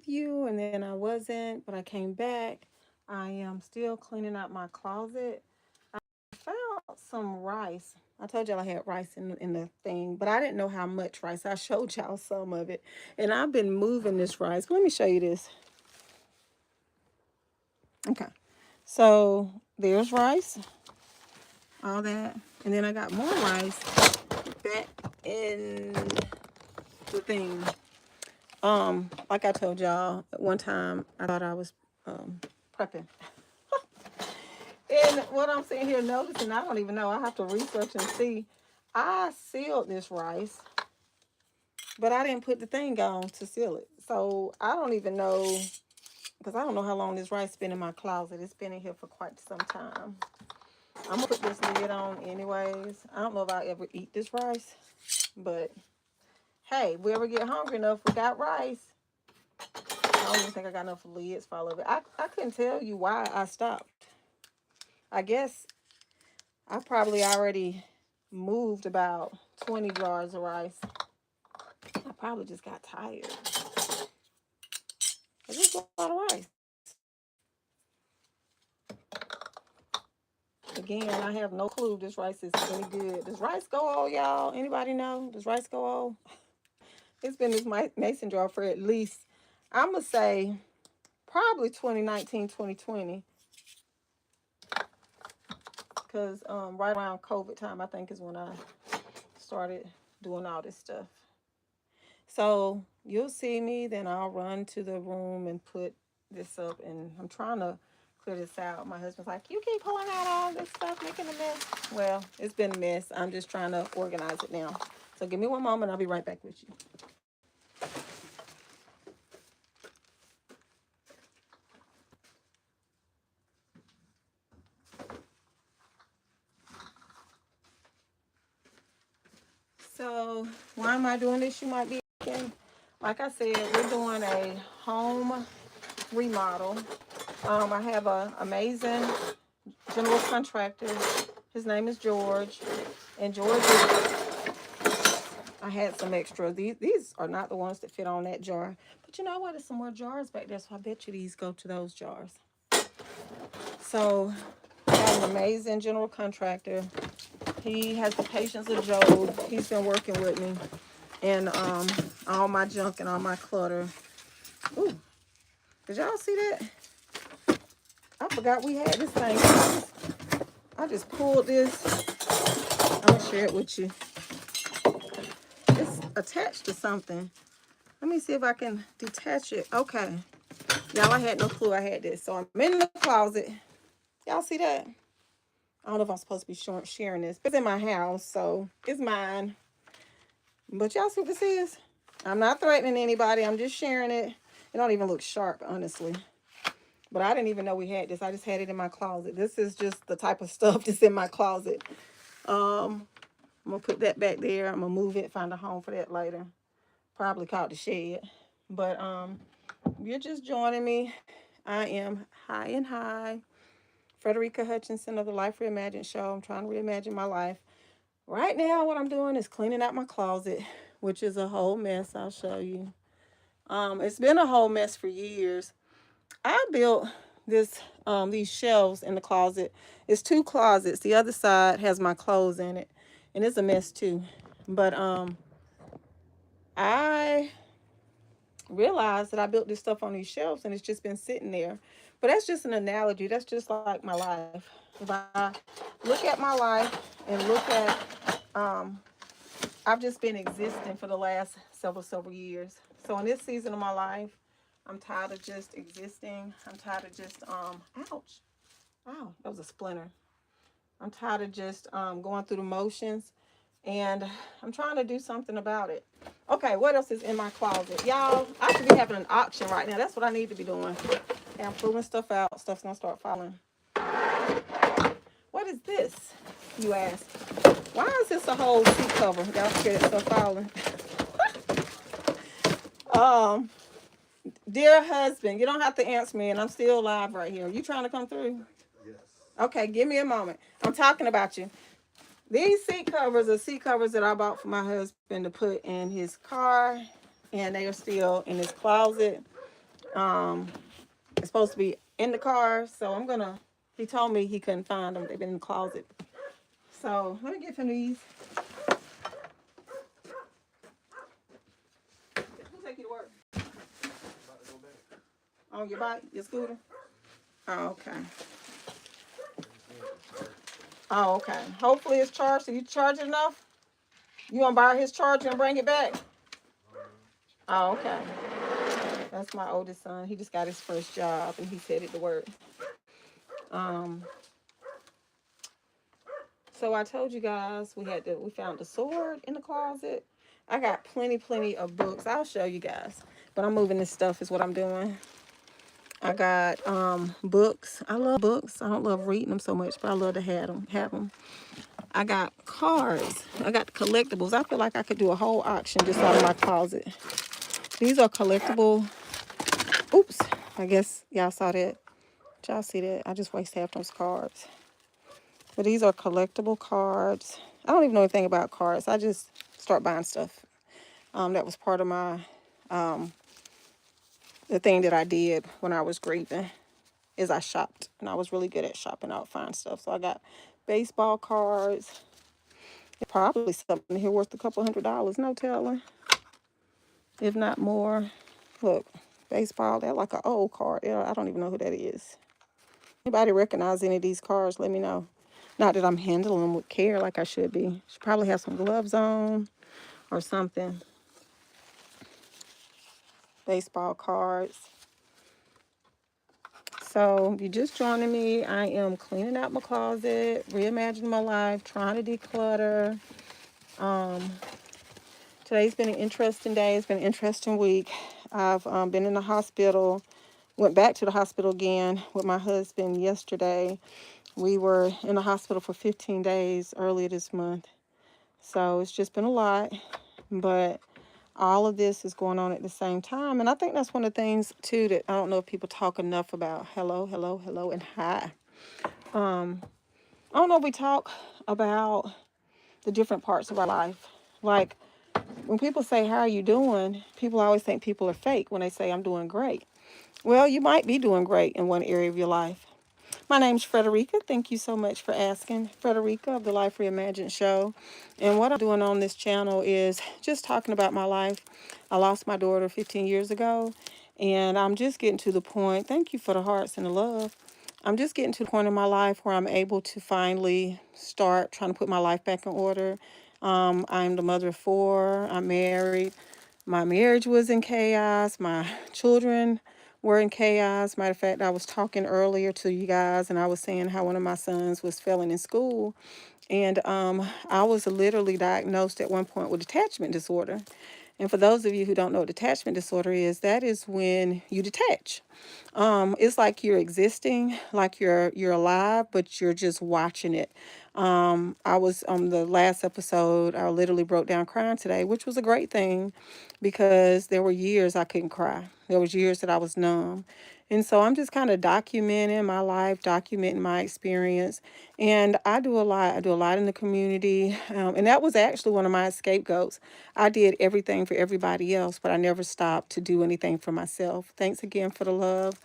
you, and then I wasn't, but I came back. I am still cleaning out my closet. I found some rice. I told y'all I had rice in the thing, but I didn't know how much rice. I showed y'all some of it. And I've been moving this rice. Let me show you this. Okay. So there's rice, all that. And then I got more rice back in the thing. Like I told y'all, at one time I thought I was prepping. And what I'm sitting here noticing, I don't even know. I have to research and see. I sealed this rice, but I didn't put the thing on to seal it. So I don't even know, because I don't know how long this rice has been in my closet. It's been in here for quite some time. I'm going to put this lid on anyways. I don't know if I'll ever eat this rice, but hey, if we ever get hungry enough, we got rice. I don't even think I got enough lids for all of it. I couldn't tell you why I stopped. I guess I probably already moved about 20 jars of rice. I probably just got tired. It's just a lot of rice. Again, I have no clue this rice is any good. Does rice go old, y'all? Anybody know? Does rice go old? It's been this mason jar for at least, I'm going to say, probably 2019, 2020. Because right around COVID time, I think, is when I started doing all this stuff. So you'll see me, then I'll run to the room and put this up. And I'm trying to clear this out. My husband's like, you keep pulling out all this stuff, making a mess. Well, it's been a mess. I'm just trying to organize it now. So give me one moment. I'll be right back with you. So why am I doing this? You might be thinking. Like I said, we're doing a home remodel. I have an amazing general contractor. His name is George. And George I had some extra. These are not the ones that fit on that jar. But you know what? There's some more jars back there. So I bet you these go to those jars. So I have an amazing general contractor. He has the patience of Job. He's been working with me. And all my junk and all my clutter. Ooh, did y'all see that? I forgot we had this thing. I just pulled this. I'm going to share it with you. It's attached to something. Let me see if I can detach it. Okay. Y'all, I had no clue I had this. So I'm in the closet. Y'all see that? I don't know if I'm supposed to be sharing this, but it's in my house, so it's mine. But y'all see what this is? I'm not threatening anybody. I'm just sharing it. It don't even look sharp, honestly. But I didn't even know we had this. I just had it in my closet. This is just the type of stuff that's in my closet. I'm going to put that back there. I'm going to move it, find a home for that later. Probably call it the shed. But you're just joining me. I am high and high. Frederica Hutchinson of the Life Reimagined Show. I'm trying to reimagine my life. Right now, what I'm doing is cleaning out my closet, which is a whole mess. I'll show you. It's been a whole mess for years. I built these shelves in the closet. It's two closets. The other side has my clothes in it, and it's a mess too. But I realized that I built this stuff on these shelves, and it's just been sitting there. But that's just an analogy. That's just like my life. If I look at my life and look at, um, I've just been existing for the last several years. So in this season of my life, I'm tired of just existing. I'm tired of just, ouch. Wow, that was a splinter. I'm tired of just going through the motions, and I'm trying to do something about it. Okay, what else is in my closet? Y'all, I should be having an auction right now. That's what I need to be doing. Okay, I'm pulling stuff out. Stuff's gonna start falling. What is this, you ask? Why is this a whole seat cover? Y'all scared that stuff falling. um, Dear husband, you don't have to answer me, and I'm still live right here. You trying to come through? Yes. Okay, give me a moment. I'm talking about you. These seat covers are seat covers that I bought for my husband to put in his car, and they are still in his closet. It's supposed to be in the car, so he told me he couldn't find them. They've been in the closet. So let me get him these. Who take you to work? On your bike, your scooter? Oh, okay. Oh, okay. Hopefully it's charged. So you charge it enough? You want to borrow his charger and bring it back? Oh, okay. That's my oldest son. He just got his first job and he's headed to work. Um, so I told you guys we found the sword in the closet. I got plenty of books. I'll show you guys. But I'm moving this stuff is what I'm doing. I got books. I love books. I don't love reading them so much, but I love to have them. I got cards. I got collectibles. I feel like I could do a whole auction just out of my closet. These are collectible. Oops. I guess y'all saw that. Did y'all see that? I just wasted half those cards. But these are collectible cards. I don't even know anything about cards. I just start buying stuff. That was part of my the thing that I did when I was grieving is I shopped, and I was really good at shopping out fine stuff. So I got baseball cards. Probably something here worth a couple $100, no telling, if not more. Look, baseball, they're like an old card. I don't even know who that is. Anybody recognize any of these cards, let me know. Not that I'm handling them with care like I should be. Should probably have some gloves on or something. Baseball cards. So if you're just joining me, I am cleaning out my closet, reimagining my life, trying to declutter. Today's been an interesting day. It's been an interesting week. I've been in the hospital, went back to the hospital again with my husband yesterday. We were in the hospital for 15 days earlier this month. So it's just been a lot, but all of this is going on at the same time. And I think that's one of the things, too, that I don't know if people talk enough about. Hello, and hi. I don't know if we talk about the different parts of our life. Like, when people say, how are you doing? People always think people are fake when they say, I'm doing great. Well, you might be doing great in one area of your life. My name's Frederica. Thank you so much for asking. Frederica of the Life Reimagined Show. And what I'm doing on this channel is just talking about my life. I lost my daughter 15 years ago, and I'm just getting to the point. Thank you for the hearts and the love. I'm just getting to the point in my life where I'm able to finally start trying to put my life back in order. I'm the mother of 4. I'm married. My marriage was in chaos. My children were in chaos. Matter of fact, I was talking earlier to you guys, and I was saying how one of my sons was failing in school. And I was literally diagnosed at one point with attachment disorder. And for those of you who don't know what attachment disorder is, that is when you detach. It's like you're existing, like you're alive, but you're just watching it. I was on the last episode, I literally broke down crying today, which was a great thing because there were years I couldn't cry. There was years that I was numb. And so I'm just kind of documenting my life, documenting my experience. And I do a lot. I do a lot in the community. And that was actually one of my scapegoats. I did everything for everybody else, but I never stopped to do anything for myself. Thanks again for the love.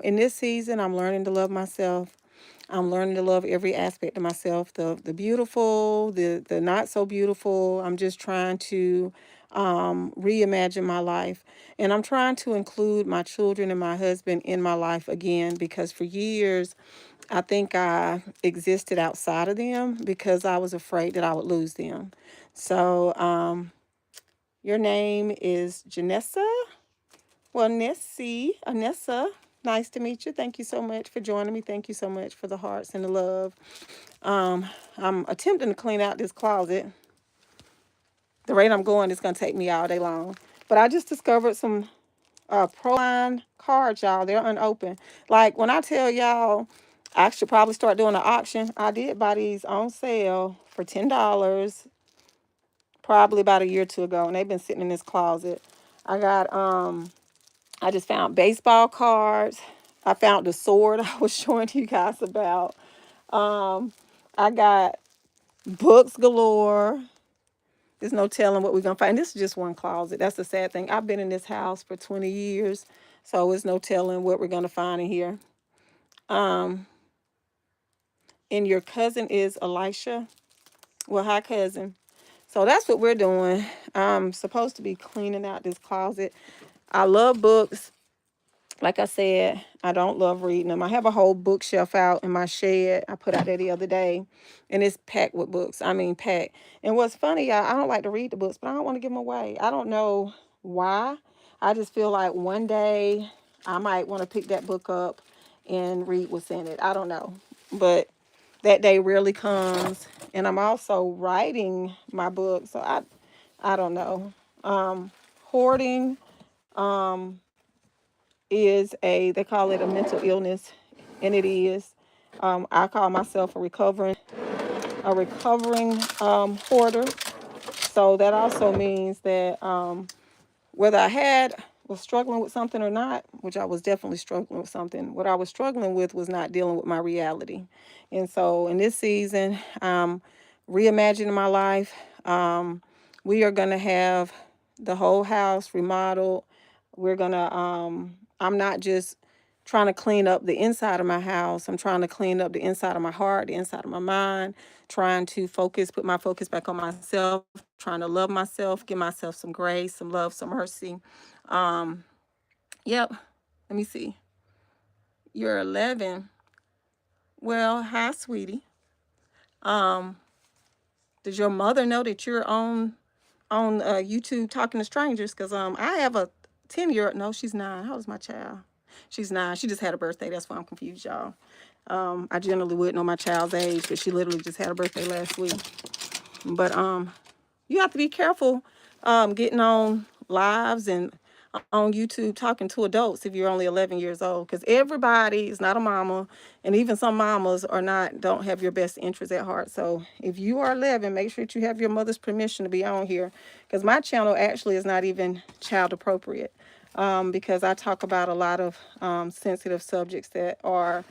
In this season, I'm learning to love myself. I'm learning to love every aspect of myself, the beautiful, the not so beautiful. I'm just trying to reimagine my life. And I'm trying to include my children and my husband in my life again, because for years, I think I existed outside of them because I was afraid that I would lose them. So your name is Janessa? Well, Nessie, Anessa, nice to meet you. Thank you so much for joining me. Thank you so much for the hearts and the love. I'm attempting to clean out this closet. The rate I'm going is going to take me all day long. But I just discovered some Proline cards, y'all. They're unopened. Like, when I tell y'all I should probably start doing an auction, I did buy these on sale for $10 probably about a year or two ago, and they've been sitting in this closet. I just found baseball cards. I found the sword I was showing you guys about. I got books galore. There's no telling what we're going to find. This is just one closet. That's the sad thing. I've been in this house for 20 years. So it's no telling what we're going to find in here. Um, and your cousin is Elisha. Well, hi, cousin. So that's what we're doing. I'm supposed to be cleaning out this closet. I love books. Like I said, I don't love reading them. I have a whole bookshelf out in my shed. I put out there the other day, and it's packed with books. I mean, packed. And what's funny, y'all, I don't like to read the books, but I don't want to give them away. I don't know why. I just feel like one day I might want to pick that book up and read what's in it. I don't know. But that day rarely comes. And I'm also writing my book, so I don't know. Hoarding. Um, is they call it a mental illness, and it is. I call myself a recovering hoarder. So that also means that whether was struggling with something or not, which I was definitely struggling with something, what I was struggling with was not dealing with my reality. And so in this season, reimagining my life. We are going to have the whole house remodeled. We're going to, I'm not just trying to clean up the inside of my house. I'm trying to clean up the inside of my heart, the inside of my mind, trying to put my focus back on myself, trying to love myself, give myself some grace, some love, some mercy. Um, yep. Let me see. You're 11. Well, hi, sweetie. Um, does your mother know that you're on YouTube talking to strangers? Because I have a 10-year-old. No, she's 9. How old is my child? She's 9. She just had a birthday. That's why I'm confused, y'all. I generally would know my child's age, but she literally just had a birthday last week. But you have to be careful getting on lives and on YouTube talking to adults if you're only 11 years old, because everybody is not a mama, and even some mamas don't have your best interests at heart. So if you are 11, make sure that you have your mother's permission to be on here, because my channel actually is not even child appropriate, because I talk about a lot of sensitive subjects that are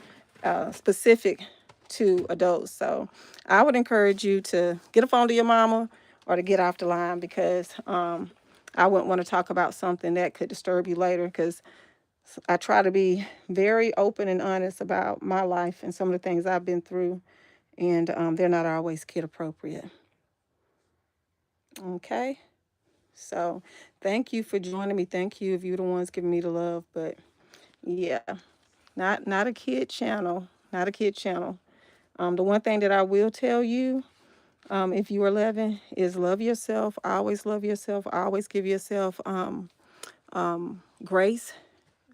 specific to adults. So I would encourage you to get a phone to your mama or to get off the line, because I wouldn't want to talk about something that could disturb you later, because I try to be very open and honest about my life and some of the things I've been through, and they're not always kid appropriate. Okay, so thank you for joining me. Thank you if you're the ones giving me the love. But yeah, not a kid channel, not a kid channel. The one thing that I will tell you, if you're 11, is love yourself. Always love yourself. Always give yourself grace.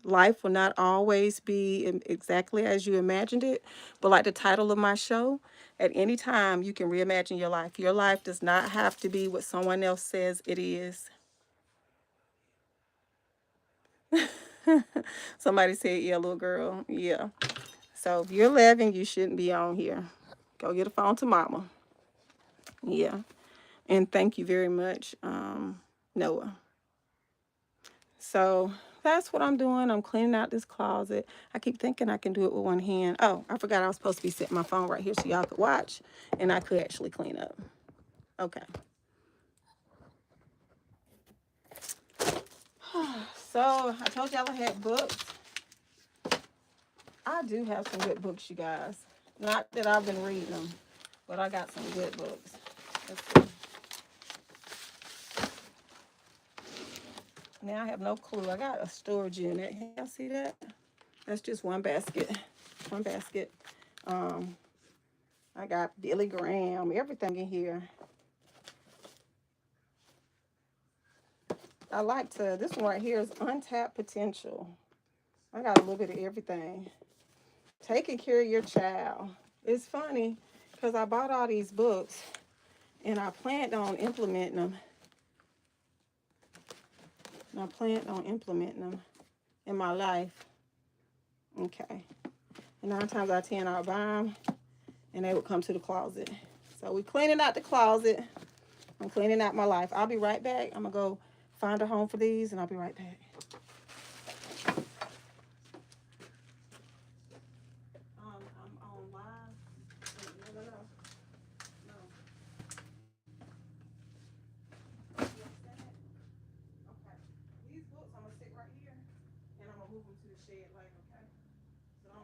Life will not always be exactly as you imagined it, but like the title of my show, at any time you can reimagine your life. Your life does not have to be what someone else says it is. Somebody said, yeah, little girl. Yeah. So if you're 11, you shouldn't be on here. Go get a phone to mama. Yeah. And thank you very much, Noah. So that's what I'm doing. I'm cleaning out this closet. I keep thinking I can do it with one hand. Oh, I forgot I was supposed to be setting my phone right here so y'all could watch, and I could actually clean up. Okay. So I told y'all I had books. I do have some good books, you guys. Not that I've been reading them, but I got some good books. Let's see. Now I have no clue. I got a storage unit. Y'all see that? That's just one basket. One basket. I got Billy Graham, everything in here. This one right here is Untapped Potential. I got a little bit of everything. Taking care of your child. It's funny because I bought all these books and I planned on implementing them. In my life. Okay. And 9 times out of 10, I'll buy them and they would come to the closet. So we're cleaning out the closet. I'm cleaning out my life. I'll be right back. I'm going to go find a home for these and I'll be right back. I'm on live. No. Okay. These books, I'm going to sit right here and I'm going to move them to the shed later, okay? So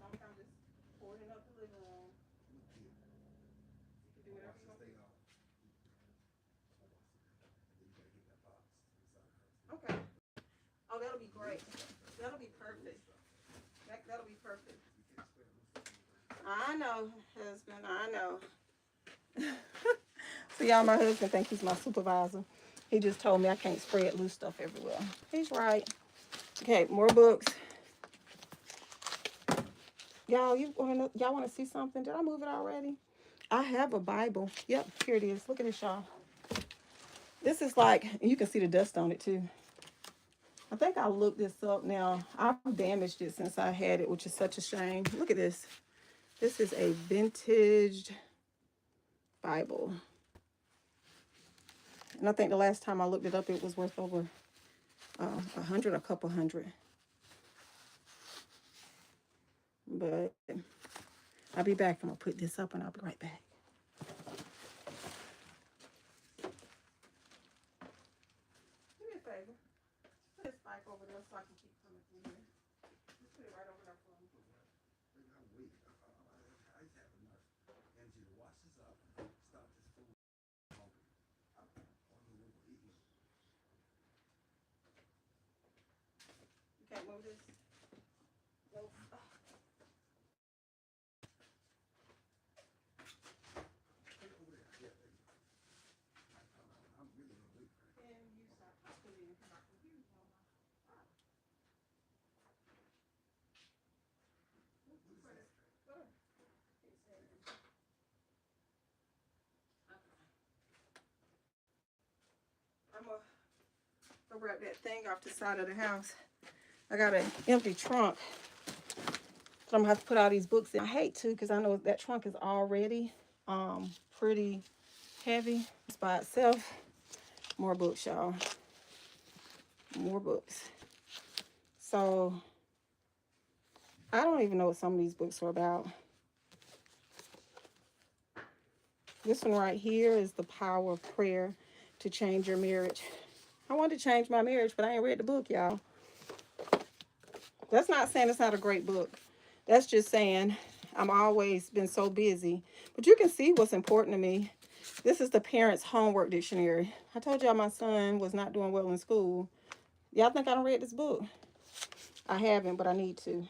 don't come just hoarding up the living room. You can do whatever you want to do. Okay. Oh, that'll be great. That'll be perfect. That'll be perfect. I know, husband. I know. So y'all, my husband think he's my supervisor. He just told me I can't spread loose stuff everywhere. He's right. Okay, more books. Y'all, y'all want to see something? Did I move it already? I have a Bible. Yep, here it is. Look at this, y'all. This is like, you can see the dust on it too. I think I looked this up now. I've damaged it since I had it, which is such a shame. Look at this. This is a vintage Bible. And I think the last time I looked it up, it was worth over $100, a couple hundred. But I'll be back. I'm going to put this up and I'll be right back. Do me a favor. Put this spike over there so I can keep coming through here. Just put it right over there for me. You can't move this? Nope. I'm gonna grab that thing off the side of the house. I got an empty trunk. So I'm gonna have to put all these books in. I hate to, because I know that trunk is already pretty heavy. It's by itself. More books, y'all. More books. So I don't even know what some of these books are about. This one right here is The Power of Prayer to Change Your Marriage. I wanted to change my marriage, but I ain't read the book, y'all. That's not saying it's not a great book. That's just saying I'm always been so busy. But you can see what's important to me. This is the Parents' Homework Dictionary. I told y'all my son was not doing well in school. Y'all think I done read this book? I haven't, but I need to.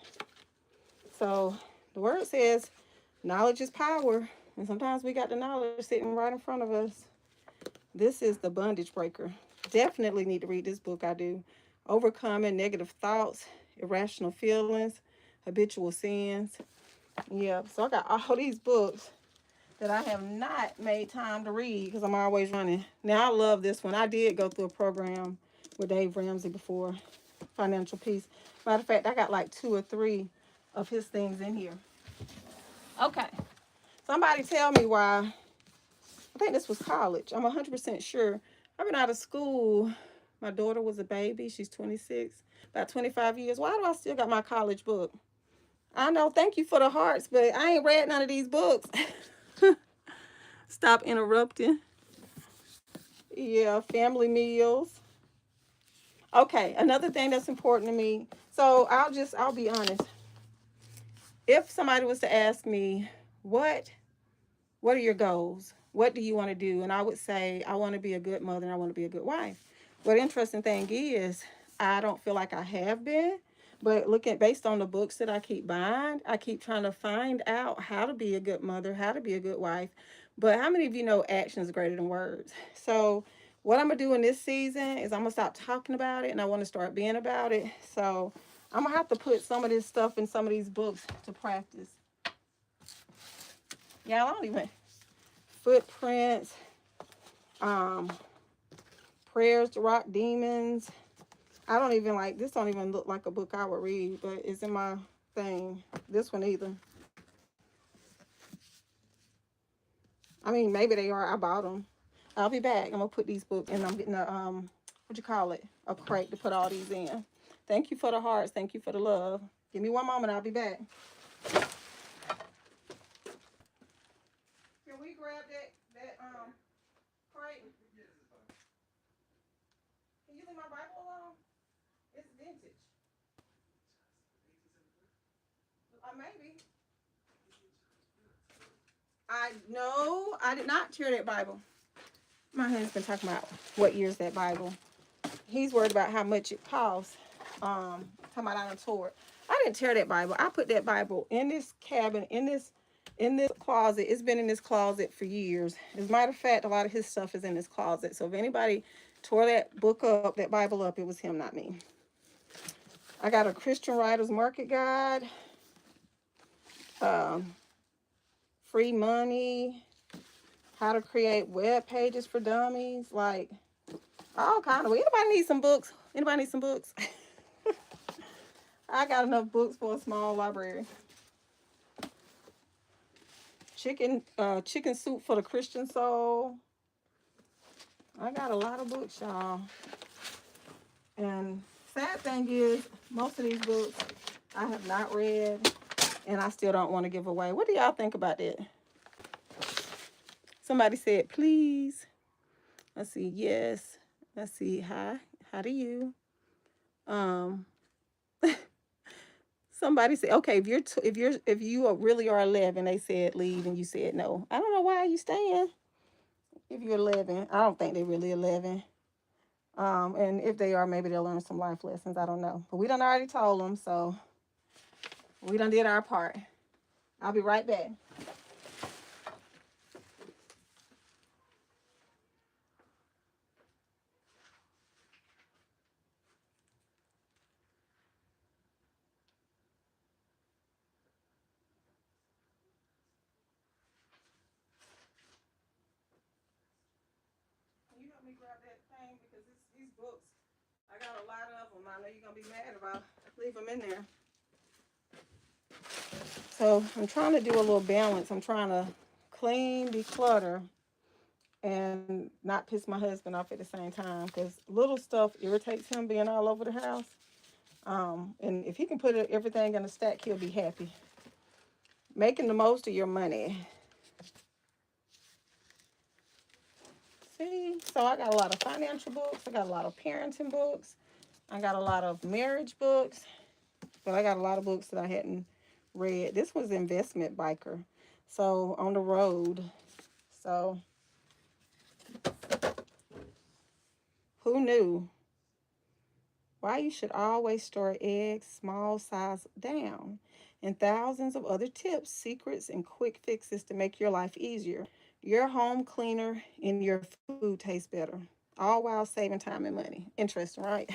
So the word says knowledge is power. And sometimes we got the knowledge sitting right in front of us. This is The Bondage Breaker. Definitely need to read this book. I do. Overcoming Negative Thoughts, Irrational Feelings, Habitual Sins. Yeah, so I got all these books that I have not made time to read because I'm always running. Now, I love this one. I did go through a program with Dave Ramsey before, Financial Peace. Matter of fact, I got like 2 or 3 of his things in here. Okay. Somebody tell me why. I think this was college. I'm 100% sure. I've been out of school. My daughter was a baby. She's 26. About 25 years. Why do I still got my college book? I know. Thank you for the hearts, but I ain't read none of these books. Stop interrupting. Yeah, family meals. Okay, another thing that's important to me. So I'll be honest. If somebody was to ask me, what are your goals? What do you want to do? And I would say, I want to be a good mother and I want to be a good wife. What interesting thing is, I don't feel like I have been, but based on the books that I keep buying, I keep trying to find out how to be a good mother, how to be a good wife. But how many of you know action is greater than words? So what I'm going to do in this season is I'm going to stop talking about it and I want to start being about it. So I'm going to have to put some of this stuff in some of these books to practice. Y'all, I don't even... Footprints, Prayers to Rock Demons. I don't even this don't even look like a book I would read, but it's in my thing. This one either. I mean, maybe they are. I bought them. I'll be back. I'm gonna put these books and I'm getting a a crate to put all these in. Thank you for the hearts. Thank you for the love. Give me one moment. I'll be back. Can we grab that crate? Can you leave my Bible alone? It's vintage. Maybe. No, I did not tear that Bible. My husband talking about what year's that Bible. He's worried about how much it costs. Talking about I done tore it. I didn't tear that Bible. I put that Bible in this cabin, in this closet. It's been in this closet for years. As a matter of fact, a lot of his stuff is in this closet. So if anybody tore that book up, that Bible up, it was him, not me. I got a Christian Writers Market Guide. Free money. How to create web pages for dummies. Like, all kind of. Anybody need some books? Anybody need some books? I got enough books for a small library. Chicken soup for the Christian soul. I got a lot of books, y'all. And sad thing is, most of these books I have not read, and I still don't want to give away. What do y'all think about that? Somebody said, please. Let's see, yes. Let's see, hi. How do you? Somebody said, okay, if you really are 11, they said leave, and you said no. I don't know why you staying. If you're 11, I don't think they're really 11. And if they are, maybe they'll learn some life lessons. I don't know. But we done already told them, so we done did our part. I'll be right back. Can you help me grab that thing? Because these books, I got a lot of them. I know you're going to be mad if I leave them in there. So I'm trying to do a little balance. I'm trying to clean, declutter, and not piss my husband off at the same time, because little stuff irritates him being all over the house. And if he can put everything in a stack, he'll be happy. Making the most of your money. See, so I got a lot of financial books. I got a lot of parenting books. I got a lot of marriage books. But I got a lot of books that I hadn't read. This was Investment Biker. So on the road. So who knew? Why you should always store eggs small size down, and thousands of other tips, secrets, and quick fixes to make your life easier, your home cleaner, and your food tastes better, all while saving time and money. Interesting, right?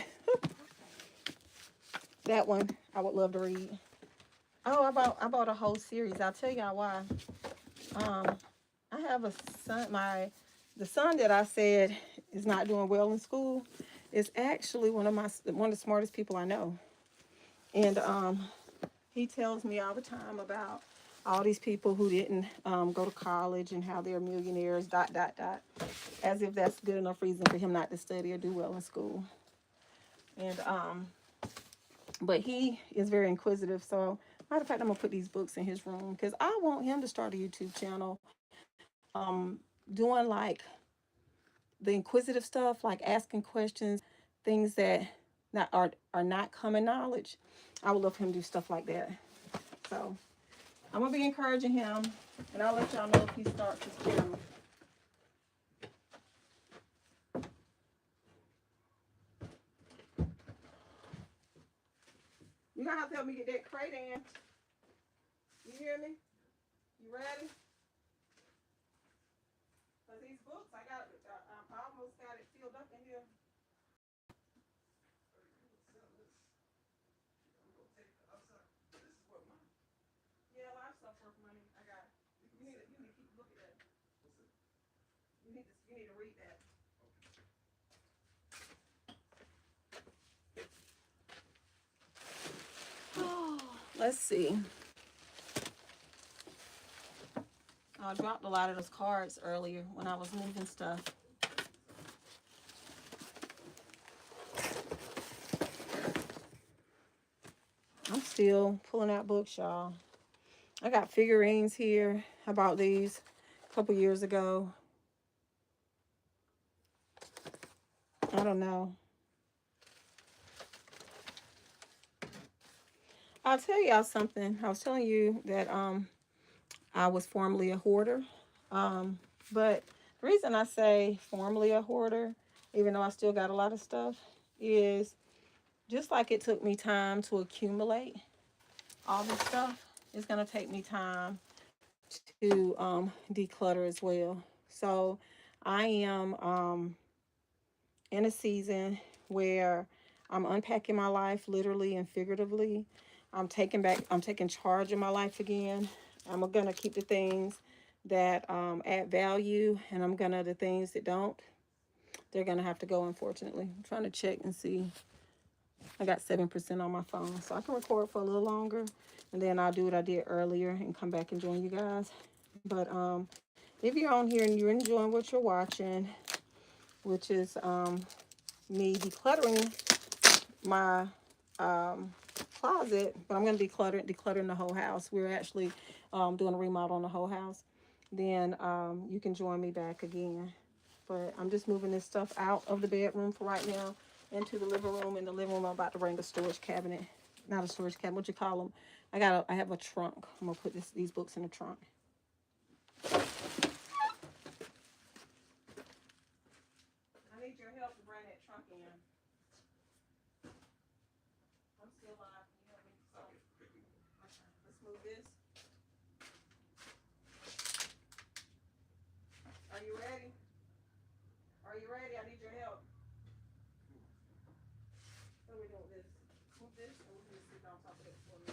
That one I would love to read. Oh, I bought a whole series. I'll tell y'all why. I have a son. The son that I said is not doing well in school is actually one of the smartest people I know, and he tells me all the time about all these people who didn't go to college and how they're millionaires. ... As if that's good enough reason for him not to study or do well in school. And but he is very inquisitive. So matter of fact, I'm gonna put these books in his room because I want him to start a YouTube channel. Doing like the inquisitive stuff, like asking questions, things that are not common knowledge. I would love for him to do stuff like that. So I'm gonna be encouraging him, and I'll let y'all know if he starts his channel. You're gonna have to help me get that crate in. You hear me? You ready? Because these books, I almost got it filled up in here. Yeah, a lot of stuff worth money. I got it. You need to keep looking at it. You need to read that. Oh, let's see. I dropped a lot of those cards earlier when I was moving stuff. I'm still pulling out books, y'all. I got figurines here. I bought these a couple years ago. I don't know. I'll tell y'all something. I was telling you that I was formerly a hoarder. But the reason I say formerly a hoarder, even though I still got a lot of stuff, is just like it took me time to accumulate all this stuff, it's gonna take me time to declutter as well. So I am in a season where I'm unpacking my life literally and figuratively. I'm taking charge of my life again. I'm gonna keep the things that add value, and I'm gonna the things that don't. They're gonna have to go. Unfortunately, I'm trying to check and see. I got 7% on my phone, so I can record for a little longer, and then I'll do what I did earlier and come back and join you guys. But if you're on here and you're enjoying what you're watching, which is me decluttering my closet, but I'm going to decluttering the whole house. We're actually doing a remodel on the whole house. Then you can join me back again. But I'm just moving this stuff out of the bedroom for right now into the living room. In the living room, I'm about to bring a storage cabinet. Not a storage cabinet. What you call them? I have a trunk. I'm gonna put these books in the trunk. I need your help to bring that trunk in. I'm still live. Can you help me? So, let's move this. Are you ready? Are you ready? I need your help. What are we doing with this? Move this, and we're gonna sit on top of it for me.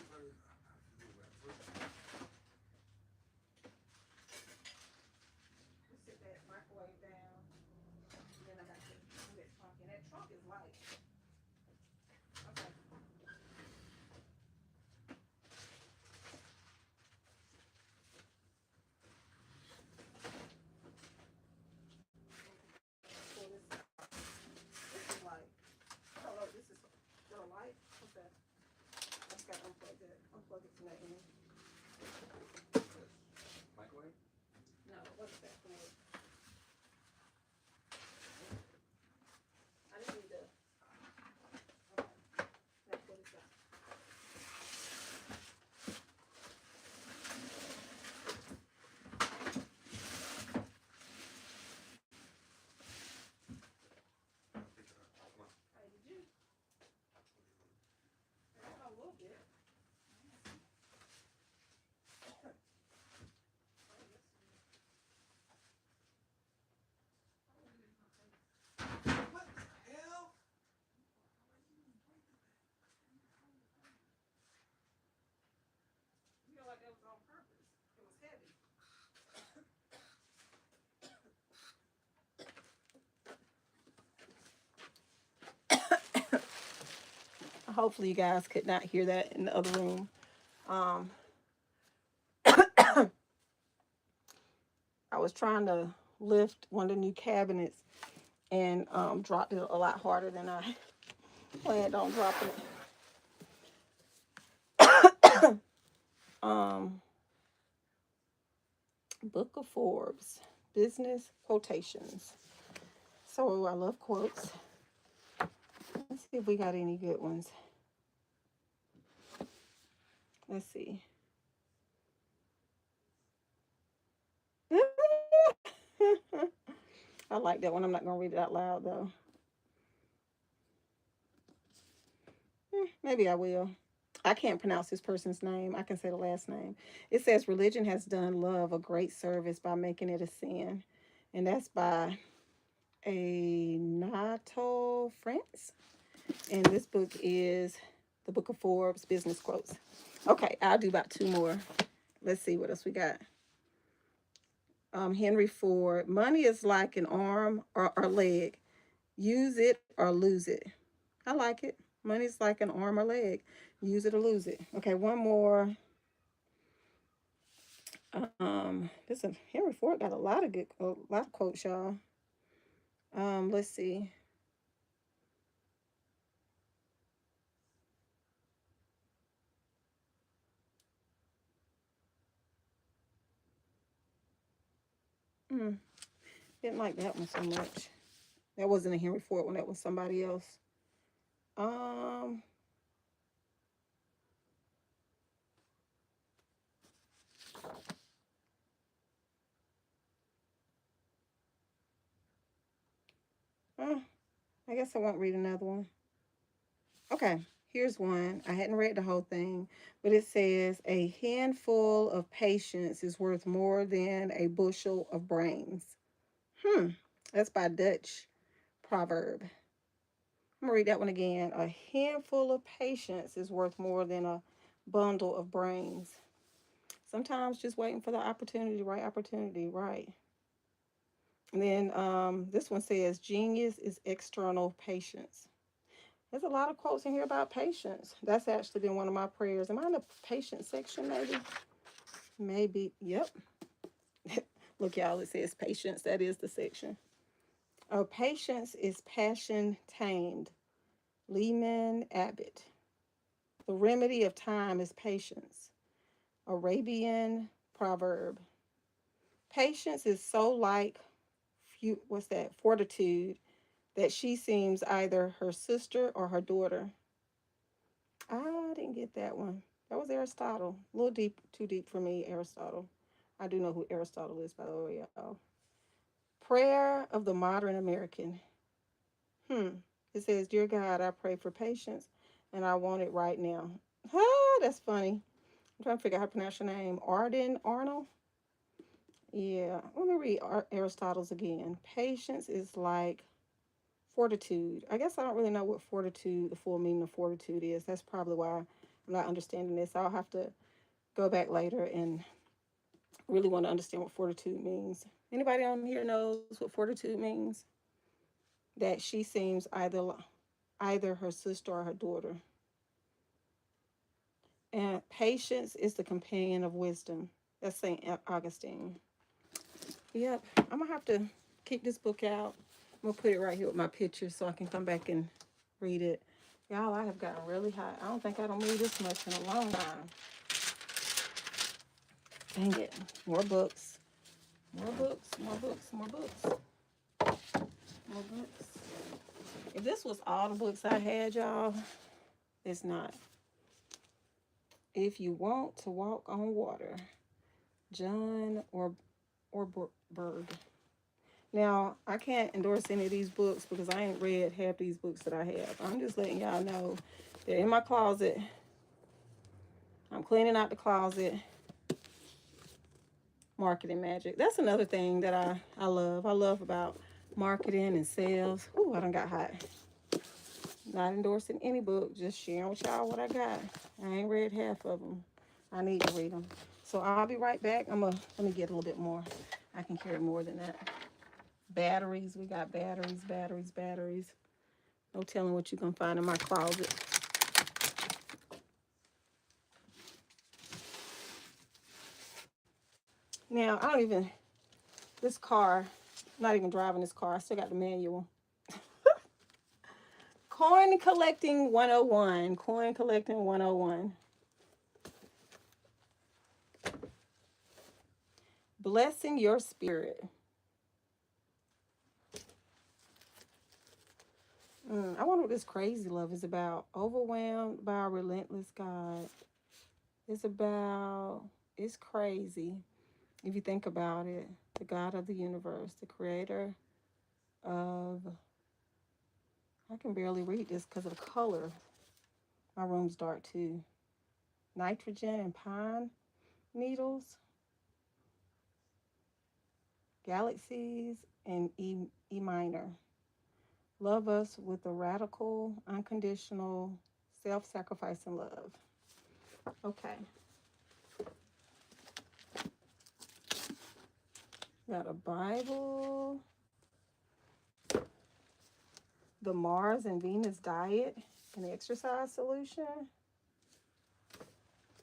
Just sit that microwave down, and then I got to move that trunk in. That trunk is light. Okay. Pull this out. This is light. Oh no, this is still light. What's that? I just got to unplug that. Unplug it from that end. Microwave? No, what's that for? I just need to. Okay. Let's pull this out. Hey, did you? A little bit. What the hell? You feel like that was on purpose. It was heavy. Hopefully you guys could not hear that in the other room. Um, I was trying to lift one of the new cabinets and dropped it a lot harder than I planned on dropping it. Book of Forbes, business quotations. So I love quotes. Let's see if we got any good ones. Let's see. I like that one. I'm not going to read it out loud, though. Maybe I will. I can't pronounce this person's name. I can say the last name. It says, religion has done love a great service by making it a sin. And that's by a Nato France. And this book is the Book of Forbes Business Quotes. Okay, I'll do about two more. Let's see what else we got. Henry Ford. Money is like an arm or leg. Use it or lose it. I like it. Money's like an arm or leg. Use it or lose it. Okay, one more. This is Henry Ford got a lot of quotes, y'all. Let's see. Hmm. Didn't like that one so much. That wasn't a Henry Ford one. That was somebody else. Um. I guess I won't read another one. Okay, here's one. I hadn't read the whole thing, but it says a handful of patience is worth more than a bushel of brains. That's by Dutch proverb. I'm gonna read that one again. A handful of patience is worth more than a bundle of brains. Sometimes just waiting for the opportunity, right? And then this one says genius is external patience. There's a lot of quotes in here about patience. That's actually been one of my prayers. Am I in the patience section maybe? Maybe. Yep. Look, y'all, it says patience. That is the section. Oh, patience is passion tamed. Lehman Abbott. The remedy of time is patience. Arabian proverb. Patience is so like what's that? Fortitude that she seems either her sister or her daughter. I didn't get that one. That was Aristotle. A little deep, too deep for me, Aristotle. I do know who Aristotle is, by the way, y'all. Prayer of the modern American. It says, Dear God, I pray for patience and I want it right now. That's funny. I'm trying to figure out how to pronounce your name. Arden Arnold? Yeah. Let me read Aristotle's again. Patience is like fortitude. I guess I don't really know what fortitude, the full meaning of fortitude is. That's probably why I'm not understanding this. I'll have to go back later and really want to understand what fortitude means. Anybody on here knows what fortitude means? That she seems either her sister or her daughter. And patience is the companion of wisdom. That's St. Augustine. Yep, I'm going to have to keep this book out. I'm going to put it right here with my picture so I can come back and read it. Y'all, I have gotten really hot. I don't think I don't read this much in a long time. Dang it. More books. More books. More books. More books. More books. If this was all the books I had, y'all, it's not. If you want to walk on water, John or Berg. Now, I can't endorse any of these books because I ain't read half these books that I have. I'm just letting y'all know they're in my closet. I'm cleaning out the closet. Marketing magic. That's another thing that I love. I love about marketing and sales. Ooh, I done got hot. Not endorsing any book, just sharing with y'all what I got. I ain't read half of them. I need to read them. So I'll be right back. Let me get a little bit more. I can carry more than that. Batteries. We got batteries. No telling what you can find in my closet. Now, this car, not even driving this car. I still got the manual. Coin collecting 101. Coin collecting 101. Blessing your spirit. I wonder what this crazy love is about. Overwhelmed by a relentless God. It's crazy if you think about it. The God of the universe, the creator of, I can barely read this because of the color. My room's dark too. Nitrogen and pine needles, galaxies, and E minor. Love us with a radical, unconditional, self-sacrificing love. Okay. Got a Bible, the Mars and Venus diet and exercise solution,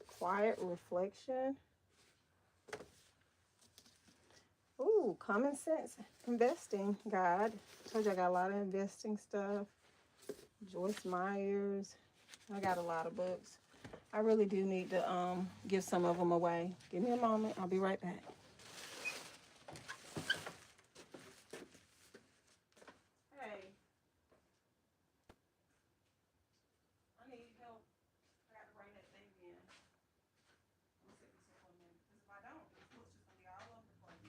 quiet reflection. Ooh, common sense investing guide. Told you I got a lot of investing stuff. Joyce Myers. I got a lot of books. I really do need to give some of them away. Give me a moment. I'll be right back. Hey, I need help. I got to bring that thing in. I'm gonna set this up for a minute. Because if I don't, this book's just gonna be all over the place.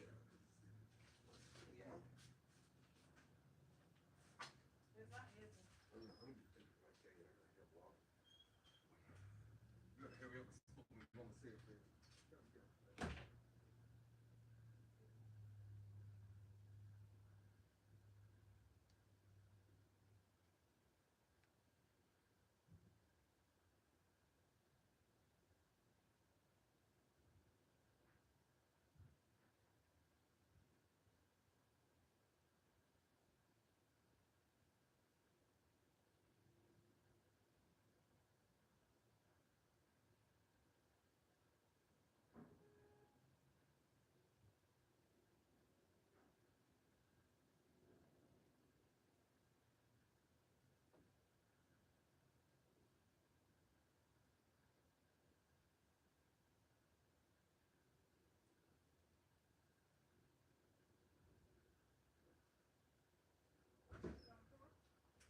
Yeah.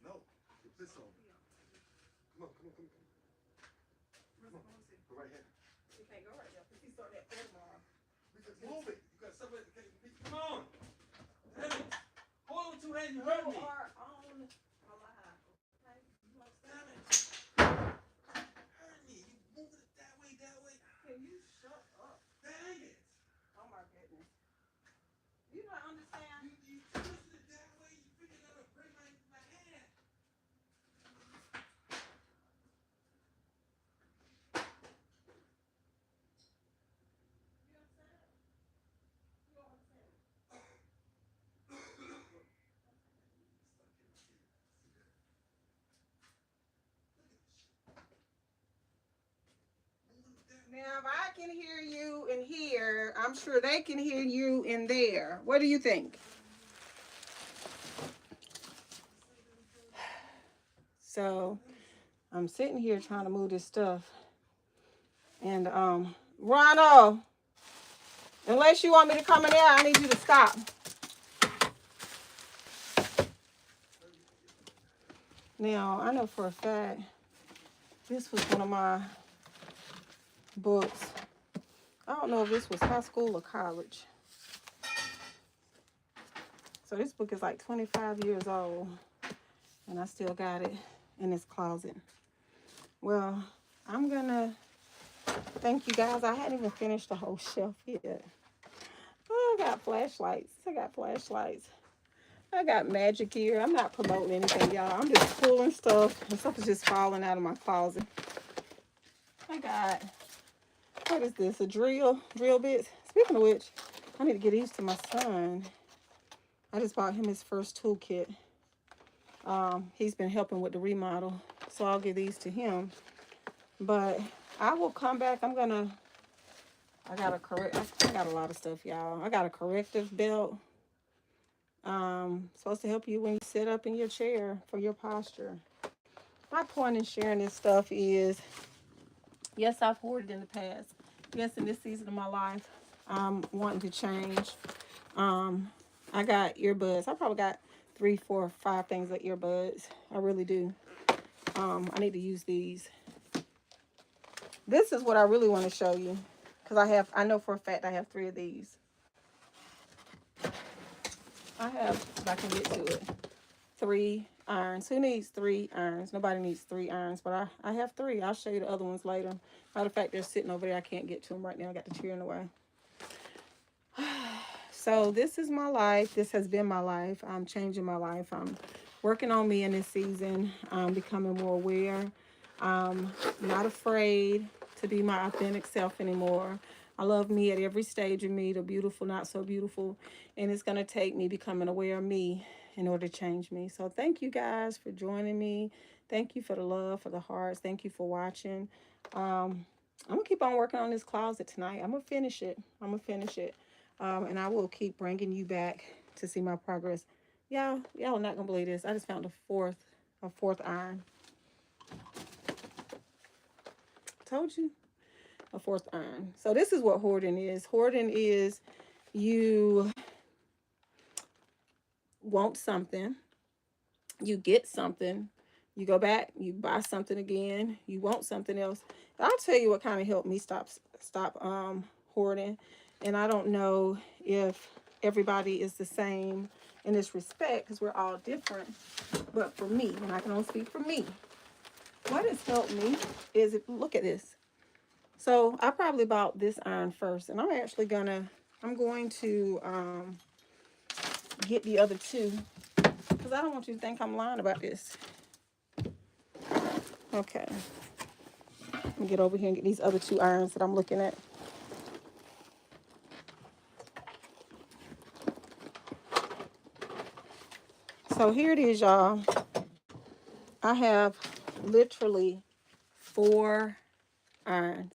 No, put this on. Come on, come on, come on, come on. Go right here. You can't go right there because he's starting that fair tomorrow. Move it. You got somebody. Come on. Damn it. Hold on with two hands. You hurt me. You are on a lie. Okay? You understand? Damn it. Hurt me. You moving it that way, that way. Can you shut up? Dang it. Oh my goodness. You don't understand? You twisted it that way. You figured out to break my hand. You understand? You don't understand. Now, if I can hear you in here, I'm sure they can hear you in there. What do you think? So, I'm sitting here trying to move this stuff. And, Ronald, unless you want me to come in there, I need you to stop. Now, I know for a fact, this was one of my books. I don't know if this was high school or college. So this book is like 25 years old, and I still got it in this closet. Well, I'm gonna thank you guys. I hadn't even finished the whole shelf yet. Oh, I got flashlights. I got magic gear. I'm not promoting anything, y'all. I'm just pulling stuff, and stuff is just falling out of my closet. I got, what is this, a drill bits? Speaking of which, I need to get these to my son. I just bought him his first toolkit. He's been helping with the remodel, so I'll give these to him. But I will come back. I got a lot of stuff, y'all. I got a corrective belt. Supposed to help you when you sit up in your chair for your posture. My point in sharing this stuff is, yes, I've hoarded in the past. Yes, in this season of my life, I'm wanting to change. I got earbuds. I probably got 3, 4, 5 things of earbuds. I really do. I need to use these. This is what I really want to show you, because I know for a fact I have 3 of these. I have, if I can get to it, 3 irons. Who needs 3 irons? Nobody needs 3 irons, but I have 3. I'll show you the other ones later. Matter of fact, they're sitting over there. I can't get to them right now. I got the chair in the way. So this is my life. This has been my life. I'm changing my life. I'm working on me in this season. I'm becoming more aware. I'm not afraid to be my authentic self anymore. I love me at every stage of me, the beautiful, not so beautiful. And it's going to take me becoming aware of me in order to change me. So thank you guys for joining me. Thank you for the love, for the hearts. Thank you for watching. I'm going to keep on working on this closet tonight. I'm going to finish it. And I will keep bringing you back to see my progress. Y'all are not going to believe this. I just found a fourth iron. Told you. A 4th iron. So this is what hoarding is. Hoarding is you want something, you get something, you go back, you buy something again, you want something else. I'll tell you what kind of helped me stop hoarding. And I don't know if everybody is the same in this respect, because we're all different. But for me, and I can only speak for me, what has helped me is, look at this. So I probably bought this iron first, and I'm going to get the other two, because I don't want you to think I'm lying about this. Okay. Let me get over here and get these other two irons that I'm looking at. So here it is, y'all. I have literally 4 irons.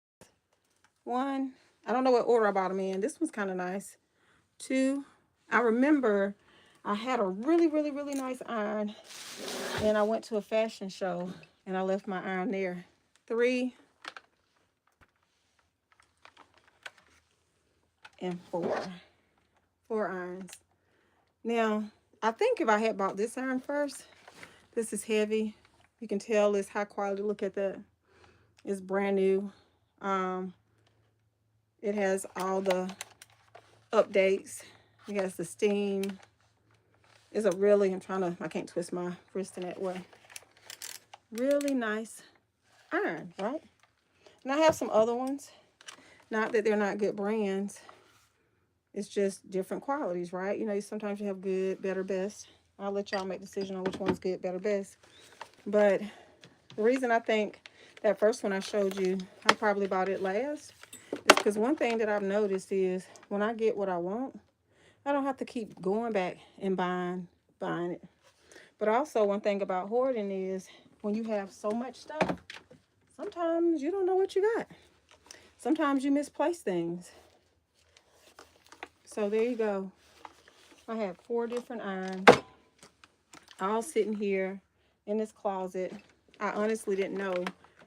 1, I don't know what order I bought them in. This one's kind of nice. 2, I remember I had a really, really, really nice iron, and I went to a fashion show, and I left my iron there. 3, and 4. 4 irons. Now, I think if I had bought this iron first, this is heavy. You can tell it's high quality. Look at that. It's brand new. It has all the updates. It has the steam. It's a really, I can't twist my wrist in that way. Really nice iron, right? And I have some other ones. Not that they're not good brands. It's just different qualities, right? You know, sometimes you have good, better, best. I'll let y'all make a decision on which one's good, better, best. But the reason I think that first one I showed you, I probably bought it last, is because one thing that I've noticed is when I get what I want, I don't have to keep going back and buying it. But also one thing about hoarding is when you have so much stuff, sometimes you don't know what you got. Sometimes you misplace things. So there you go. I have 4 different irons, all sitting here in this closet. I honestly didn't know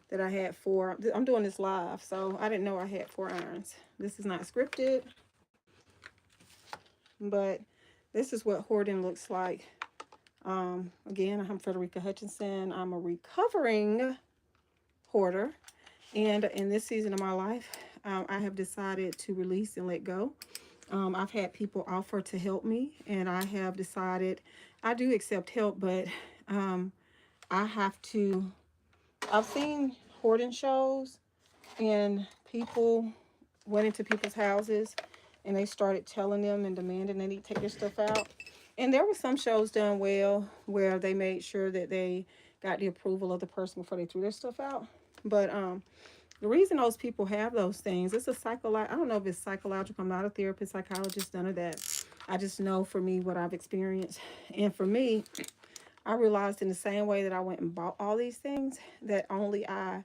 that I had 4. I'm doing this live, so I didn't know I had 4 irons. This is not scripted, but this is what hoarding looks like. Again, I'm Frederica Hutchinson. I'm a recovering hoarder, and in this season of my life, I have decided to release and let go. I've had people offer to help me, and I have decided I do accept help, but I've seen hoarding shows, and people went into people's houses and they started telling them and demanding they need to take their stuff out. And there were some shows done well where they made sure that they got the approval of the person before they threw their stuff out. But the reason those people have those things, it's I don't know if it's psychological. I'm not a therapist, psychologist, none of that. I just know for me what I've experienced. And for me, I realized in the same way that I went and bought all these things, that only I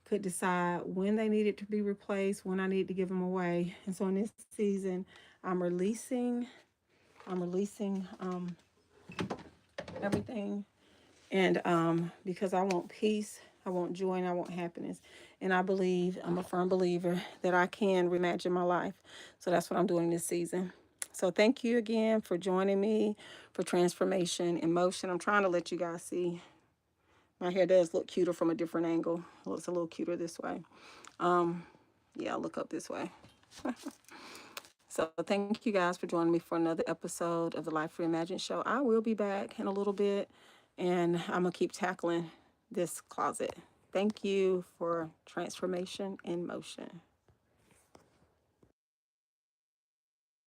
could decide when they needed to be replaced, when I needed to give them away. And so in this season, I'm releasing everything. And because I want peace, I want joy, and I want happiness. And I'm a firm believer that I can reimagine my life. So that's what I'm doing this season. So thank you again for joining me for Transformation in Motion. I'm trying to let you guys see. My hair does look cuter from a different angle. It looks a little cuter this way. Yeah, I'll look up this way. So thank you guys for joining me for another episode of the Life Reimagined Show. I will be back in a little bit, and I'm going to keep tackling this closet. Thank you for Transformation in Motion.